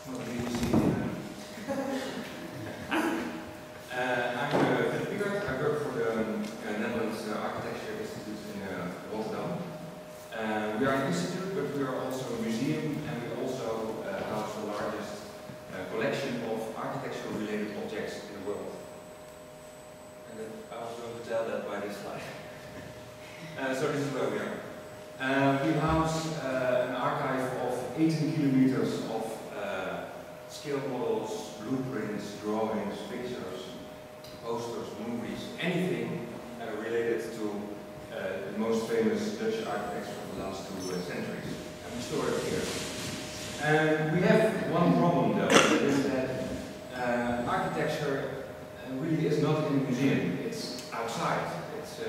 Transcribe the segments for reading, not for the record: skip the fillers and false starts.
Well, you see, I'm Philip. I work for the Netherlands Architecture Institute in Rotterdam. We are an institute, but we are also a museum, and we also house the largest collection of architectural-related objects in the world. And I was going to tell that by this slide. So this is where we are. We house an archive of 18 kilometers of scale models, blueprints, drawings, pictures, posters, movies, anything related to the most famous Dutch architects from the last 2 centuries. And we store it here. And we have one problem though, that is that architecture really is not in a museum, it's outside. It's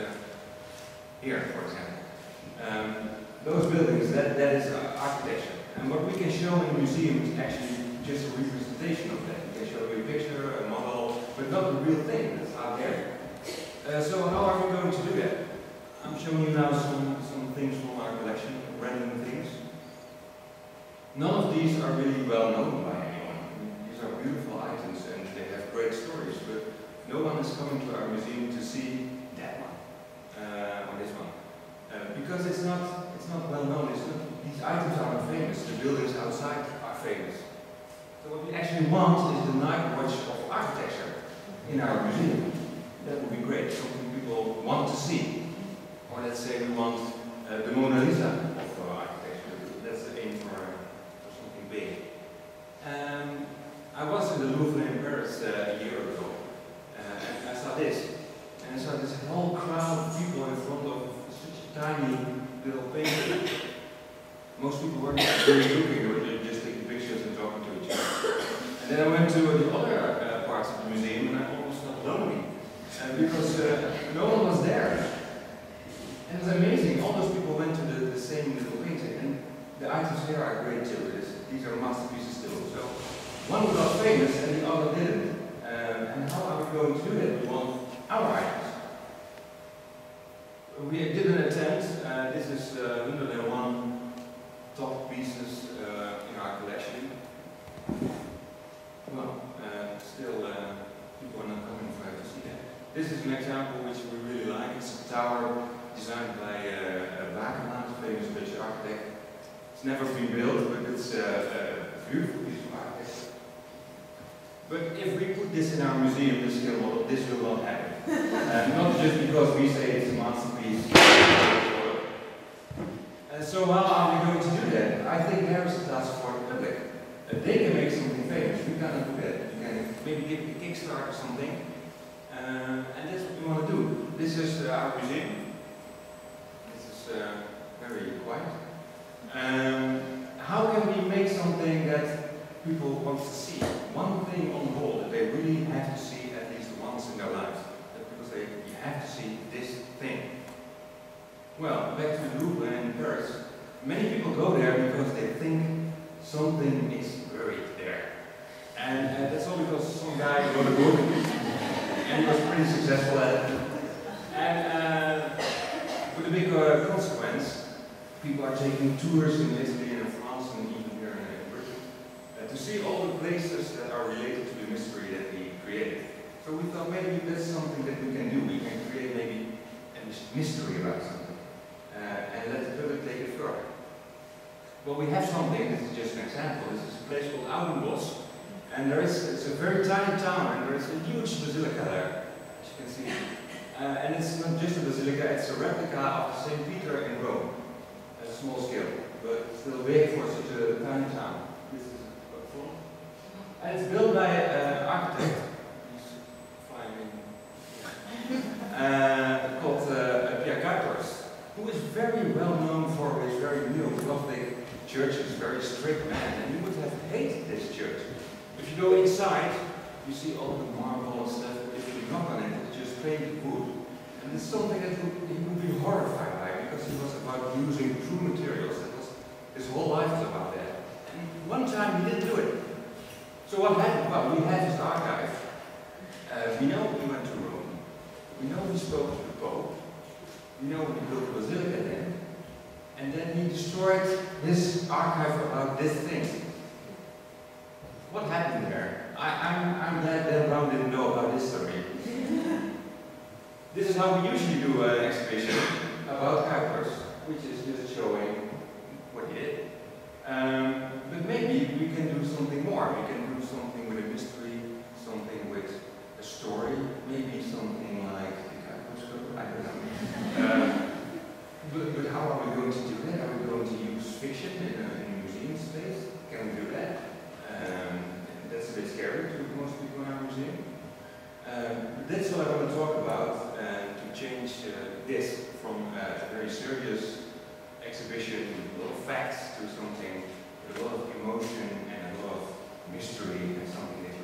here, for example. Those buildings, that is architecture. And what we can show in a museum is actually just a representation of that. We can show you a picture, a model, but not the real thing that's out there. So how are we going to do that? I'm showing you now some things from our collection, random things. None of these are really well known by anyone. These are beautiful items and they have great stories, but no one is coming to our museum to see that one, or this one. Because it's not well known. These items aren't famous. The buildings outside are famous. So what we actually want is the night watch of architecture in our museum. That would be great. Something people want to see. Or let's say we want the Mona Lisa of architecture. That's the aim for something big. I was in the Louvre in Paris a year ago, and I saw this. And I saw this whole crowd of people in front of such a tiny little painting. Most people weren't really looking, they were just taking pictures and talking to each other. And then I went to the other parts of the museum and I almost felt lonely. Because no one was there. And it was amazing, all those people went to the same little painting. And the items here are great too. These are masterpieces still. So one got famous and the other didn't. And how are we going to do that? We want our items. We did an attempt. This is 101 top pieces in our collection. Well, still people are not coming for to see that. This is an example which we really like. It's a tower designed by Bakeland, a famous Dutch architect. It's never been built, but it's a beautiful piece of architecture. But if we put this in our museum, this scale model, this will not happen. Not just because we say it's a masterpiece. So how are we going to do that? I think there is a task for the public. They can make something famous. We cannot do that. We can maybe give a Kickstarter or something. And that's what we want to do. This is our museum. This is very quiet. How can we make something that people want to see? One thing on the wall that they really have to see at least once in their lives. Because you have to see this thing. Well, back to the Louvre in Paris. Many people go there because they think something is buried there. And that's all because some guy wrote a book and he was pretty successful at it. And with a big consequence, people are taking tours in Italy and in France and even here in Britain to see all the places that are related to the mystery that we created. So we thought maybe that's something that we can do. We can create maybe a mystery about something. And let the public take it further. Well, we have something, this is just an example, this is a place called Oudenbos, and it's a very tiny town, and there is a huge basilica there, as you can see. And it's not just a basilica, it's a replica of St. Peter in Rome, at a small scale, but still big for such a tiny town. This is a full. And it's built by an architect, called Pierre Cuypers, who is very well known for his very neo-Gothic churches, very strict man, and you would have hated this church. If you go inside, you see all the marble and stuff, but if you knock on it, it's just painted wood. And it's something that he would be horrified by, because he was about using true materials. His whole life was about that. And one time he didn't do it. So what happened? Well, we had his archive. We know he went to Rome. We know he spoke to the Pope. We know he built a basilica then. And then he destroyed his archive about this thing. happened there? I'm glad Dan Brown didn't know about this story. This is how we usually do an exhibition about Kuipers, which is just showing what he did. But maybe we can do something more. We can do something with a mystery, something with a story, maybe something like the Kuipers Code, I don't know. But how are we going to do that? Are we going to use fiction in a museum space? Can we do that? That's a bit scary to most people in our museum. That's what I want to talk about, to change this from a very serious exhibition with a lot of facts to something with a lot of emotion and a lot of mystery and something that